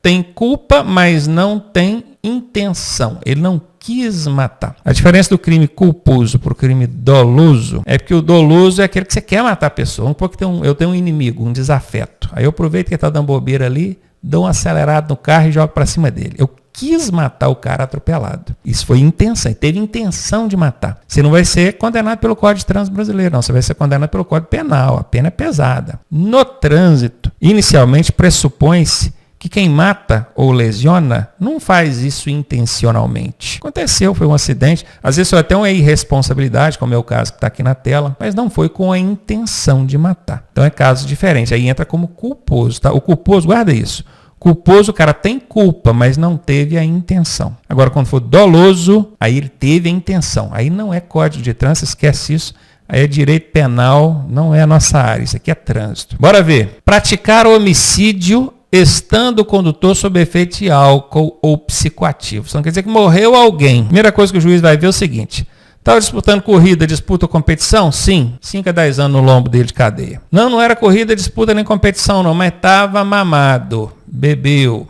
tem culpa, mas não tem intenção. Ele não quis matar. A diferença do crime culposo para o crime doloso é que o doloso é aquele que você quer matar a pessoa. Um pouco eu tenho um inimigo, um desafeto. Aí eu aproveito que ele está dando bobeira ali, dou um acelerado no carro e jogo para cima dele. Eu quis matar o cara atropelado. Isso foi intenção, ele teve intenção de matar. Você não vai ser condenado pelo Código de Trânsito Brasileiro, não. Você vai ser condenado pelo Código Penal. A pena é pesada. No trânsito, inicialmente pressupõe-se que quem mata ou lesiona não faz isso intencionalmente. Aconteceu, foi um acidente, às vezes foi até uma irresponsabilidade, como é o caso que está aqui na tela, mas não foi com a intenção de matar. Então é caso diferente, aí entra como culposo, tá? O culposo, guarda isso. Culposo, o cara tem culpa, mas não teve a intenção. Agora, quando for doloso, aí ele teve a intenção. Aí não é código de trânsito, esquece isso. Aí é direito penal, não é a nossa área. Isso aqui é trânsito. Bora ver. Praticar homicídio estando o condutor sob efeito de álcool ou psicoativo. Isso não quer dizer que morreu alguém. Primeira coisa que o juiz vai ver é o seguinte. Estava disputando corrida, disputa ou competição? Sim. 5 a 10 anos no lombo dele de cadeia. Não era corrida, disputa nem competição não, mas estava mamado. Bebeu,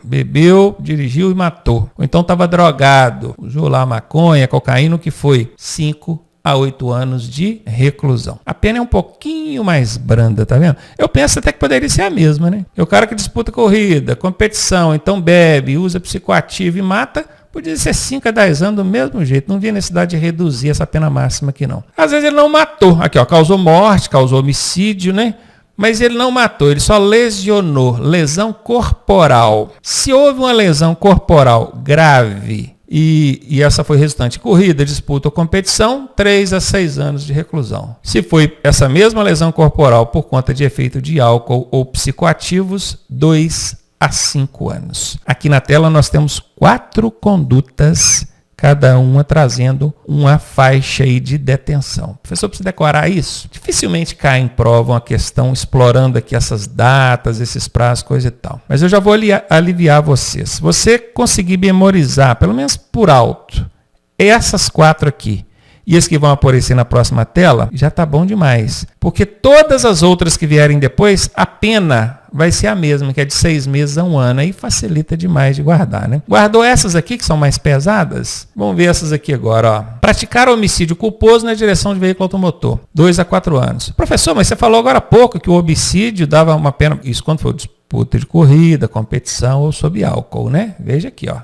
dirigiu e matou. Ou então estava drogado, usou lá maconha, cocaína, o que foi? 5 a 8 anos de reclusão. A pena é um pouquinho mais branda, tá vendo? Eu penso até que poderia ser a mesma, né? O cara que disputa corrida, competição, então bebe, usa psicoativo e mata, podia ser 5 a 10 anos do mesmo jeito. Não havia necessidade de reduzir essa pena máxima aqui, não. Às vezes ele não matou. Aqui, ó, causou morte, causou homicídio, né? Mas ele não matou, ele só lesionou. Lesão corporal. Se houve uma lesão corporal grave e essa foi resultante de corrida, disputa ou competição, 3 a 6 anos de reclusão. Se foi essa mesma lesão corporal por conta de efeito de álcool ou psicoativos, 2 a 5 anos. Aqui na tela nós temos 4 condutas, cada uma trazendo uma faixa aí de detenção. O professor precisa decorar isso? Dificilmente cai em prova uma questão explorando aqui essas datas, esses prazos, coisa e tal. Mas eu já vou aliviar vocês. Se você conseguir memorizar, pelo menos por alto, essas 4 aqui, e as que vão aparecer na próxima tela, já está bom demais. Porque todas as outras que vierem depois, a pena vai ser a mesma, que é de 6 meses a 1 ano. Aí facilita demais de guardar, né? Guardou essas aqui, que são mais pesadas? Vamos ver essas aqui agora, ó. Praticar homicídio culposo na direção de veículo automotor. 2 a 4 anos. Professor, mas você falou agora há pouco que o homicídio dava uma pena... Isso quando for disputa de corrida, competição ou sob álcool, né? Veja aqui, ó.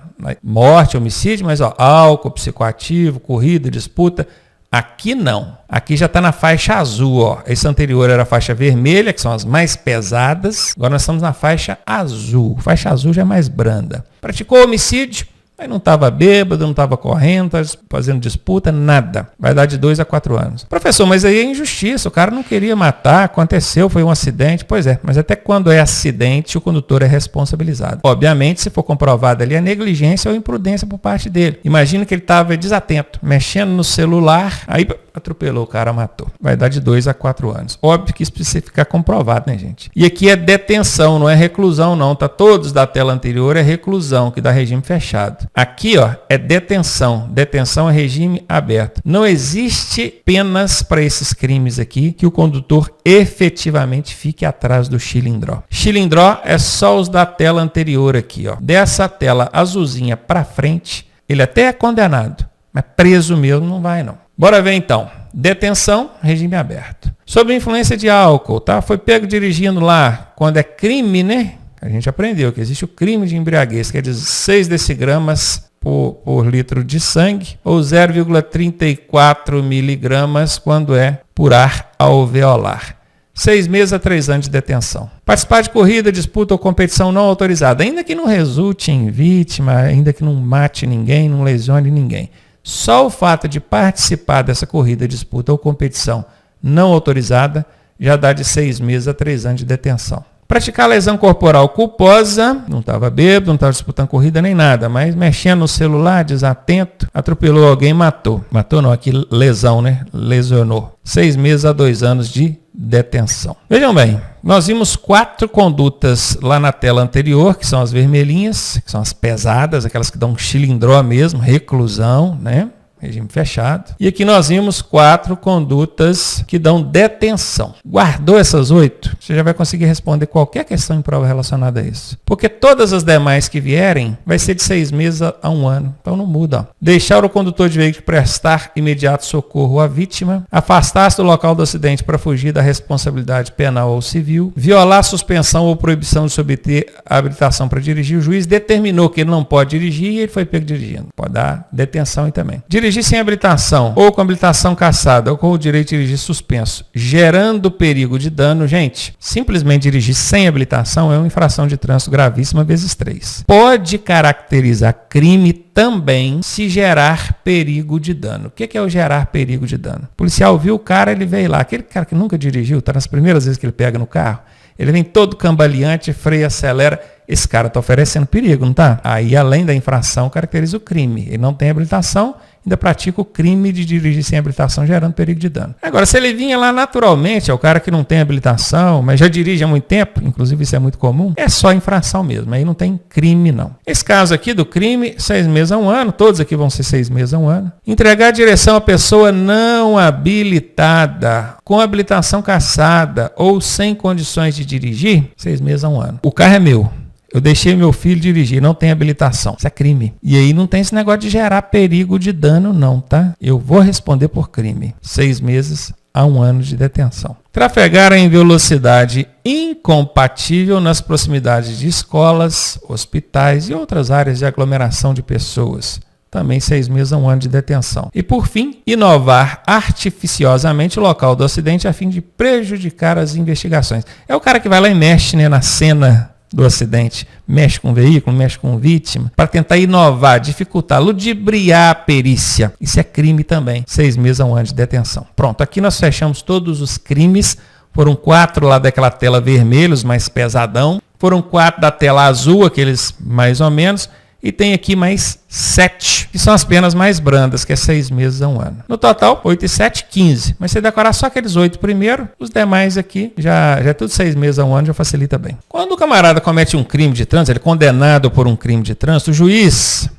Morte, homicídio, mas ó, álcool, psicoativo, corrida, disputa. Aqui não. Aqui já está na faixa azul, ó. Esse anterior era a faixa vermelha, que são as mais pesadas. Agora nós estamos na faixa azul. A faixa azul já é mais branda. Praticou homicídio, aí não estava bêbado, não estava correndo, fazendo disputa, nada. Vai dar de 2 a 4 anos. Professor, mas aí é injustiça, o cara não queria matar, aconteceu, foi um acidente. Pois é, mas até quando é acidente, o condutor é responsabilizado. Obviamente, se for comprovado ali a negligência ou imprudência por parte dele. Imagina que ele estava desatento, mexendo no celular, aí atropelou o cara, matou. Vai dar de 2 a 4 anos. Óbvio que isso precisa ficar comprovado, né, gente? E aqui é detenção, não é reclusão, não. Tá todos da tela anterior é reclusão, que dá regime fechado. Aqui, ó, é detenção. Detenção é regime aberto. Não existe penas para esses crimes aqui que o condutor efetivamente fique atrás do chilindró. Chilindró é só os da tela anterior aqui, ó. Dessa tela azulzinha para frente, ele até é condenado, mas preso mesmo não vai, não. Bora ver então. Detenção, regime aberto. Sob influência de álcool, tá? Foi pego dirigindo lá, quando é crime, né? A gente aprendeu que existe o crime de embriaguez, que é de 6 decigramas por litro de sangue, ou 0,34 miligramas quando é por ar alveolar. 6 meses a 3 anos de detenção. Participar de corrida, disputa ou competição não autorizada, ainda que não resulte em vítima, ainda que não mate ninguém, não lesione ninguém. Só o fato de participar dessa corrida, disputa ou competição não autorizada já dá de 6 meses a 3 anos de detenção. Praticar lesão corporal culposa, não estava bêbado, não estava disputando corrida nem nada, mas mexendo no celular, desatento, atropelou alguém, matou. Matou não, aqui lesão, né? Lesionou. 6 meses a 2 anos de detenção. Vejam bem, nós vimos 4 condutas lá na tela anterior, que são as vermelhinhas, que são as pesadas, aquelas que dão um chilindró mesmo, reclusão, né? Regime fechado. E aqui nós vimos 4 condutas que dão detenção. Guardou essas 8? Você já vai conseguir responder qualquer questão em prova relacionada a isso. Porque todas as demais que vierem vai ser de 6 meses a 1 ano. Então não muda. Ó. Deixar o condutor de veículo prestar imediato socorro à vítima. Afastar-se do local do acidente para fugir da responsabilidade penal ou civil. Violar suspensão ou proibição de se obter habilitação para dirigir. O juiz determinou que ele não pode dirigir e ele foi pego dirigindo. Pode dar detenção aí também. Dirigir dirigir sem habilitação, ou com habilitação cassada, ou com o direito de dirigir suspenso, gerando perigo de dano, gente, simplesmente dirigir sem habilitação é uma infração de trânsito gravíssima vezes 3. Pode caracterizar crime também se gerar perigo de dano. O que é o gerar perigo de dano? O policial viu o cara, ele veio lá, aquele cara que nunca dirigiu, está nas primeiras vezes que ele pega no carro, ele vem todo cambaleante, freia, acelera. Esse cara está oferecendo perigo, não está? Aí, além da infração, caracteriza o crime. Ele não tem habilitação, ainda pratica o crime de dirigir sem habilitação, gerando perigo de dano. Agora, se ele vinha lá naturalmente, é o cara que não tem habilitação, mas já dirige há muito tempo, inclusive isso é muito comum, é só infração mesmo, aí não tem crime não. Esse caso aqui do crime, 6 meses a 1 ano, todos aqui vão ser 6 meses a 1 ano. Entregar a direção à pessoa não habilitada, com habilitação cassada ou sem condições de dirigir, 6 meses a 1 ano. O carro é meu. Eu deixei meu filho dirigir, não tem habilitação. Isso é crime. E aí não tem esse negócio de gerar perigo de dano não, tá? Eu vou responder por crime. 6 meses a 1 ano de detenção. Trafegar em velocidade incompatível nas proximidades de escolas, hospitais e outras áreas de aglomeração de pessoas. Também 6 meses a 1 ano de detenção. E por fim, inovar artificiosamente o local do acidente a fim de prejudicar as investigações. É o cara que vai lá e mexe, né, na cena do acidente, mexe com o veículo, mexe com vítima, para tentar inovar, dificultar, ludibriar a perícia. Isso é crime também. 6 meses a 1 ano de detenção. Pronto, aqui nós fechamos todos os crimes. Foram 4 lá daquela tela vermelha, os mais pesadão. Foram 4 da tela azul, aqueles mais ou menos. E tem aqui mais 7, que são as penas mais brandas, que é 6 meses a 1 ano. No total, 8 e 7, 15. Mas você decorar só aqueles 8 primeiro, os demais aqui, já é tudo 6 meses a 1 ano, já facilita bem. Quando o camarada comete um crime de trânsito, ele é condenado por um crime de trânsito, o juiz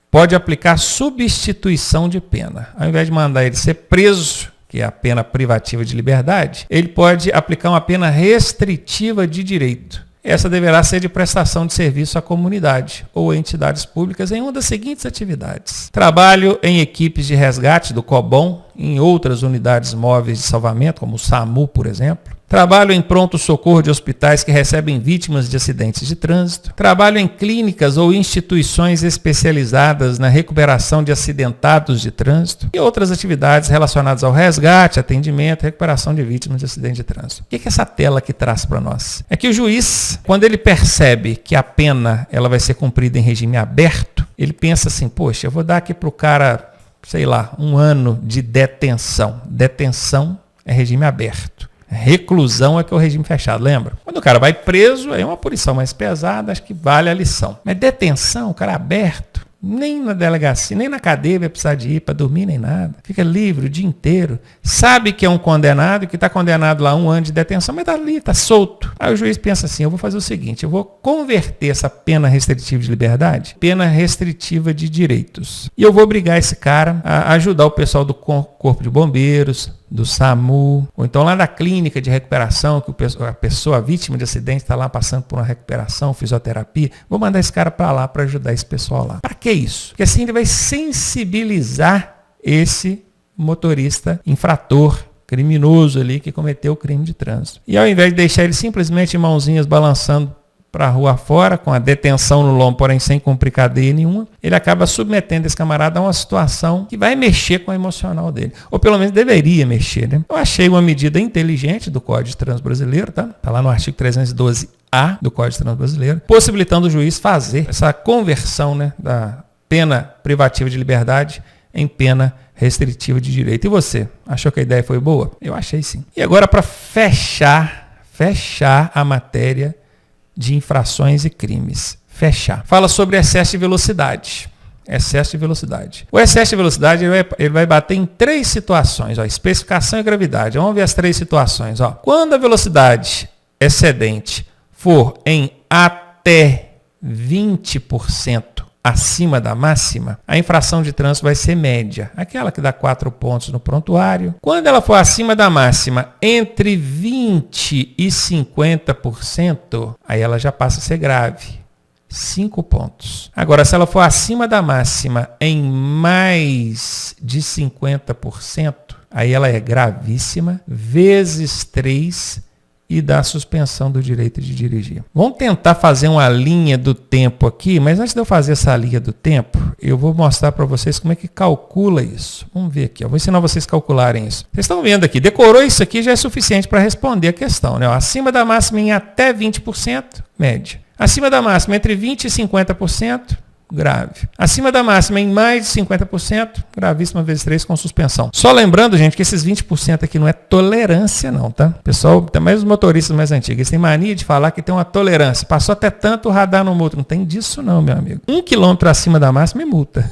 pode aplicar substituição de pena. Ao invés de mandar ele ser preso, que é a pena privativa de liberdade, ele pode aplicar uma pena restritiva de direito. Essa deverá ser de prestação de serviço à comunidade ou entidades públicas em uma das seguintes atividades: trabalho em equipes de resgate do COBOM, em outras unidades móveis de salvamento, como o SAMU, por exemplo. Trabalho em pronto-socorro de hospitais que recebem vítimas de acidentes de trânsito. Trabalho em clínicas ou instituições especializadas na recuperação de acidentados de trânsito. E outras atividades relacionadas ao resgate, atendimento e recuperação de vítimas de acidente de trânsito. O que é essa tela aqui traz para nós? É que o juiz, quando ele percebe que a pena ela vai ser cumprida em regime aberto, ele pensa assim, poxa, eu vou dar aqui para o cara, sei lá, 1 ano de detenção. Detenção é regime aberto. Reclusão é que é o regime fechado, lembra? Quando o cara vai preso, aí é uma punição mais pesada, acho que vale a lição. Mas detenção, o cara aberto, nem na delegacia, nem na cadeia vai precisar de ir para dormir, nem nada. Fica livre o dia inteiro. Sabe que é um condenado, que está condenado lá a 1 ano de detenção, mas está ali, está solto. Aí o juiz pensa assim, eu vou fazer o seguinte, eu vou converter essa pena restritiva de liberdade, pena restritiva de direitos. E eu vou obrigar esse cara a ajudar o pessoal do Corpo de Bombeiros, do SAMU, ou então lá da clínica de recuperação, que a vítima de acidente está lá passando por uma recuperação, fisioterapia. Vou mandar esse cara para lá para ajudar esse pessoal lá. Para que isso? Porque assim ele vai sensibilizar esse motorista infrator, criminoso ali que cometeu o crime de trânsito. E ao invés de deixar ele simplesmente mãozinhas balançando para a rua fora, com a detenção no lombo, porém sem cumprir cadeia nenhuma, ele acaba submetendo esse camarada a uma situação que vai mexer com o emocional dele. Ou pelo menos deveria mexer, né? Eu achei uma medida inteligente do Código de Trânsito Brasileiro, tá? Tá lá no artigo 312A do Código de Trânsito Brasileiro, possibilitando o juiz fazer essa conversão, né, da pena privativa de liberdade em pena restritiva de direito. E você? Achou que a ideia foi boa? Eu achei sim. E agora, para fechar a matéria de infrações e crimes. Fechar. Fala sobre excesso de velocidade. Excesso de velocidade. O excesso de velocidade ele vai bater em 3 situações. Ó, especificação e gravidade. Vamos ver as 3 situações. Ó. Quando a velocidade excedente for em até 20% acima da máxima, a infração de trânsito vai ser média, aquela que dá 4 pontos no prontuário. Quando ela for acima da máxima, entre 20% e 50%, aí ela já passa a ser grave, 5 pontos. Agora, se ela for acima da máxima em mais de 50%, aí ela é gravíssima, vezes 3, e da suspensão do direito de dirigir. Vamos tentar fazer uma linha do tempo aqui, mas antes de eu fazer essa linha do tempo, eu vou mostrar para vocês como é que calcula isso. Vamos ver aqui, eu vou ensinar vocês a calcularem isso. Vocês estão vendo aqui, decorou isso aqui já é suficiente para responder a questão, né? Acima da máxima em até 20%, média. Acima da máxima entre 20% e 50%, grave. Acima da máxima em mais de 50%, gravíssima vezes 3 com suspensão. Só lembrando, gente, que esses 20% aqui não é tolerância não, tá? Pessoal, até mais os motoristas mais antigos, eles têm mania de falar que tem uma tolerância. Passou até tanto, o radar não multa. Não tem disso não, meu amigo. 1 quilômetro acima da máxima é multa.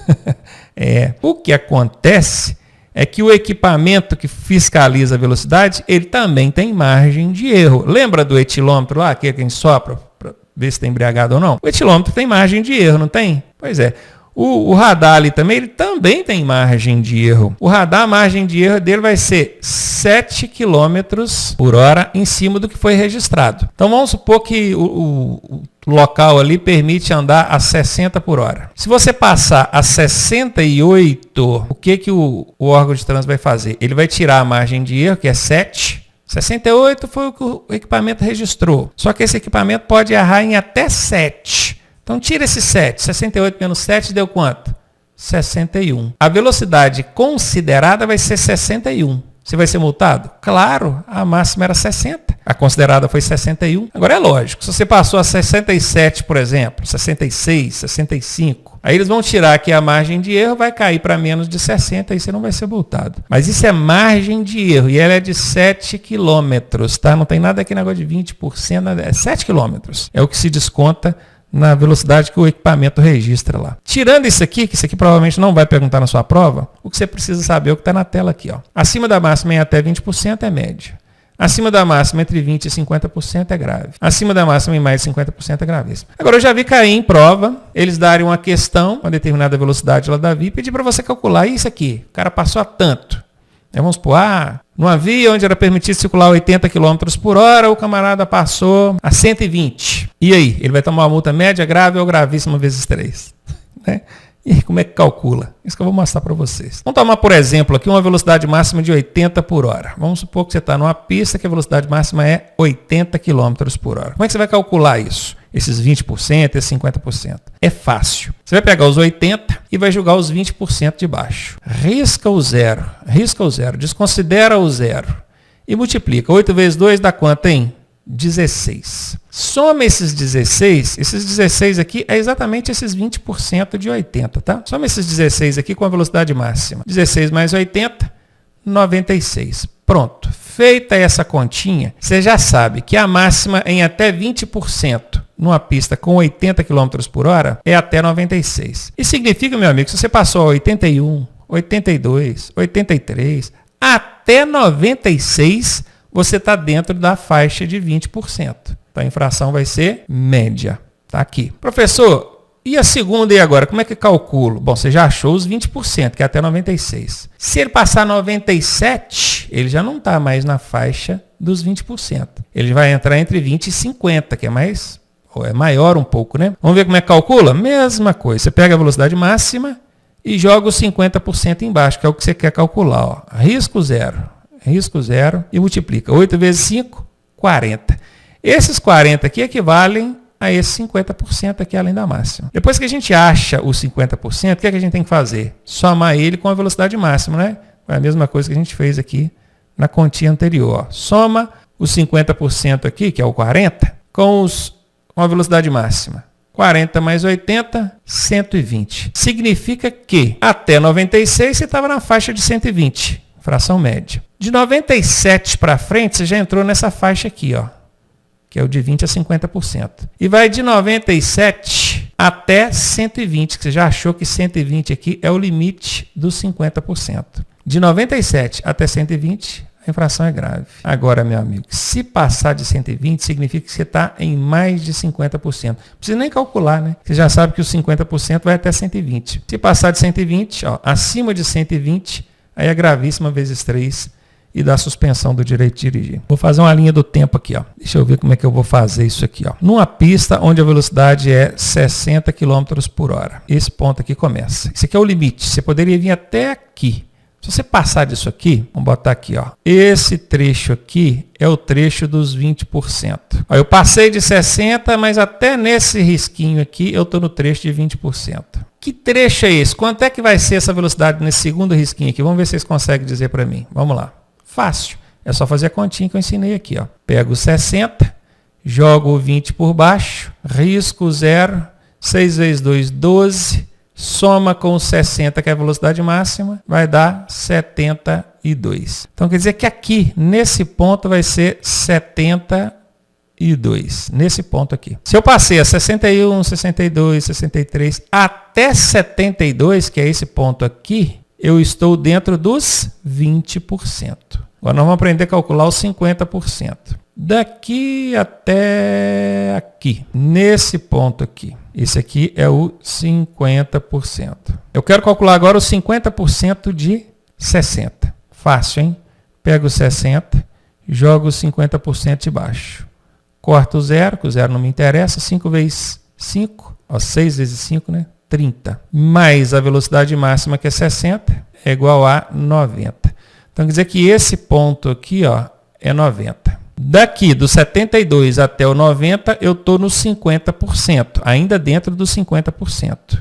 O que acontece é que o equipamento que fiscaliza a velocidade, ele também tem margem de erro. Lembra do etilômetro lá, aquele que a gente sopra para ver se está embriagado ou não? O etilômetro tem margem de erro, não tem? Pois é. O radar ali também, ele também tem margem de erro. O radar, a margem de erro dele vai ser 7 km por hora em cima do que foi registrado. Então vamos supor que o local ali permite andar a 60 por hora. Se você passar a 68, o que o órgão de trânsito vai fazer? Ele vai tirar a margem de erro, que é 7. 68 foi o que o equipamento registrou. Só que esse equipamento pode errar em até 7. Então tira esse 7. 68 menos 7 deu quanto? 61. A velocidade considerada vai ser 61. Você vai ser multado? Claro, a máxima era 60. A considerada foi 61. Agora é lógico, se você passou a 67, por exemplo, 66, 65, aí eles vão tirar aqui a margem de erro, vai cair para menos de 60, aí você não vai ser multado. Mas isso é margem de erro e ela é de 7 quilômetros, tá? Não tem nada aqui negócio de 20%, nada, é 7 quilômetros. É o que se desconta na velocidade que o equipamento registra lá. Tirando isso aqui, que isso aqui provavelmente não vai perguntar na sua prova, o que você precisa saber é o que está na tela aqui. Ó. Acima da máxima em até 20% é média. Acima da máxima entre 20% e 50% é grave. Acima da máxima em mais de 50% é gravíssimo. Agora eu já vi cair em prova, eles darem uma questão, uma determinada velocidade lá da via, e pedir para você calcular isso aqui. O cara passou a tanto. Vamos supor, numa via onde era permitido circular 80 km por hora, o camarada passou a 120. E aí? Ele vai tomar uma multa média, grave ou gravíssima vezes 3. Né? E como é que calcula? Isso que eu vou mostrar para vocês. Vamos tomar, por exemplo, aqui uma velocidade máxima de 80 por hora. Vamos supor que você está numa pista que a velocidade máxima é 80 km por hora. Como é que você vai calcular isso? Esses 20%, esses 50%. É fácil. Você vai pegar os 80 e vai jogar os 20% de baixo. Risca o zero, desconsidera o zero e multiplica. 8 vezes 2 dá quanto, hein? 16. Soma esses 16 aqui é exatamente esses 20% de 80, tá? Soma esses 16 aqui com a velocidade máxima. 16 mais 80, 96. Pronto. Feita essa continha, você já sabe que a máxima em até 20% numa pista com 80 km por hora é até 96. Isso significa, meu amigo, que se você passou a 81, 82, 83, até 96, você está dentro da faixa de 20%. Então, a infração vai ser média. Está aqui. Professor, e a segunda e agora? Como é que calculo? Bom, você já achou os 20%, que é até 96. Se ele passar 97, ele já não está mais na faixa dos 20%. Ele vai entrar entre 20 e 50, que é mais, ou é maior um pouco, né? Vamos ver como é que calcula? Mesma coisa. Você pega a velocidade máxima e joga os 50% embaixo, que é o que você quer calcular. Ó. Risco zero e multiplica. 8 vezes 5, 40. Esses 40 aqui equivalem a esse 50% aqui além da máxima. Depois que a gente acha os 50%, o que é que a gente tem que fazer? Somar ele com a velocidade máxima, né? É a mesma coisa que a gente fez aqui na continha anterior. Ó. Soma os 50% aqui, que é o 40, com a velocidade máxima. 40 mais 80, 120. Significa que até 96 você estava na faixa de 120, fração média. De 97 para frente, você já entrou nessa faixa aqui, ó, que é o de 20 a 50%. E vai de 97 até 120, que você já achou que 120 aqui é o limite dos 50%. De 97 até 120, a infração é grave. Agora, meu amigo, se passar de 120, significa que você está em mais de 50%. Não precisa nem calcular, né? Você já sabe que os 50% vai até 120. Se passar de 120, ó, acima de 120, aí é gravíssima vezes 3 e da suspensão do direito de dirigir. Vou fazer uma linha do tempo aqui. Ó. Deixa eu ver como é que eu vou fazer isso aqui. Ó. Numa pista onde a velocidade é 60 km por hora. Esse ponto aqui começa. Esse aqui é o limite. Você poderia vir até aqui. Se você passar disso aqui, vamos botar aqui, ó. Esse trecho aqui é o trecho dos 20%. Ó, eu passei de 60%, mas até nesse risquinho aqui eu estou no trecho de 20%. Que trecho é esse? Quanto é que vai ser essa velocidade nesse segundo risquinho aqui? Vamos ver se vocês conseguem dizer para mim. Vamos lá. Fácil. É só fazer a continha que eu ensinei aqui, ó. Pego 60, jogo o 20 por baixo, risco 0, 6 vezes 2, 12, soma com 60, que é a velocidade máxima, vai dar 72. Então quer dizer que aqui, nesse ponto, vai ser 72. Nesse ponto aqui. Se eu passei a 61, 62, 63, até 72, que é esse ponto aqui, eu estou dentro dos 20%. Agora nós vamos aprender a calcular os 50%. Daqui até aqui, nesse ponto aqui. Esse aqui é o 50%. Eu quero calcular agora os 50% de 60. Fácil, hein? Pego o 60, jogo os 50% de baixo. Corto o zero, que o zero não me interessa. 5 vezes 5, ó, 6 vezes 5, né? 30. Mais a velocidade máxima, que é 60, é igual a 90. Então, quer dizer que esse ponto aqui, ó, é 90. Daqui, do 72 até o 90, eu estou no 50%, ainda dentro dos 50%.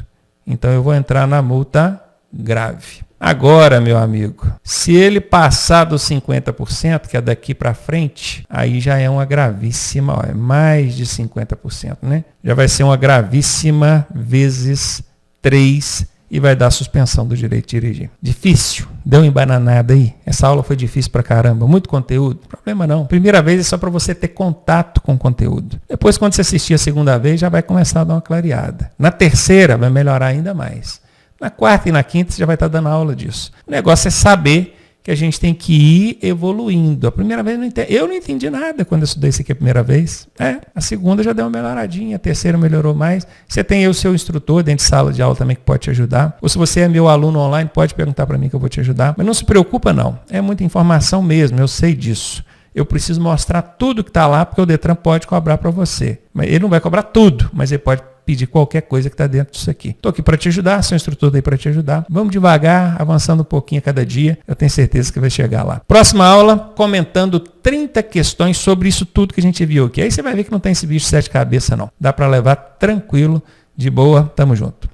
Então, eu vou entrar na multa grave. Agora, meu amigo, se ele passar dos 50%, que é daqui para frente, aí já é uma gravíssima, ó, é mais de 50%, né? Já vai ser uma gravíssima vezes 3 e vai dar suspensão do direito de dirigir. Difícil? Deu uma embananada aí? Essa aula foi difícil pra caramba. Muito conteúdo? Problema não. Primeira vez é só para você ter contato com o conteúdo. Depois, quando você assistir a segunda vez, já vai começar a dar uma clareada. Na terceira, vai melhorar ainda mais. Na quarta e na quinta, você já vai estar dando aula disso. O negócio é saber que a gente tem que ir evoluindo. A primeira vez eu não entendi nada quando eu estudei isso aqui a primeira vez. A segunda já deu uma melhoradinha, a terceira melhorou mais. Você tem aí o seu instrutor dentro de sala de aula também que pode te ajudar. Ou se você é meu aluno online, pode perguntar para mim que eu vou te ajudar. Mas não se preocupa não, é muita informação mesmo, eu sei disso. Eu preciso mostrar tudo que está lá, porque o Detran pode cobrar para você. Ele não vai cobrar tudo, mas ele pode pedir qualquer coisa que está dentro disso aqui. Estou aqui para te ajudar, sou instrutor daí para te ajudar. Vamos devagar, avançando um pouquinho a cada dia. Eu tenho certeza que vai chegar lá. Próxima aula, comentando 30 questões sobre isso tudo que a gente viu aqui. Aí você vai ver que não tem esse bicho de 7 cabeças não. Dá para levar tranquilo, de boa. Tamo junto.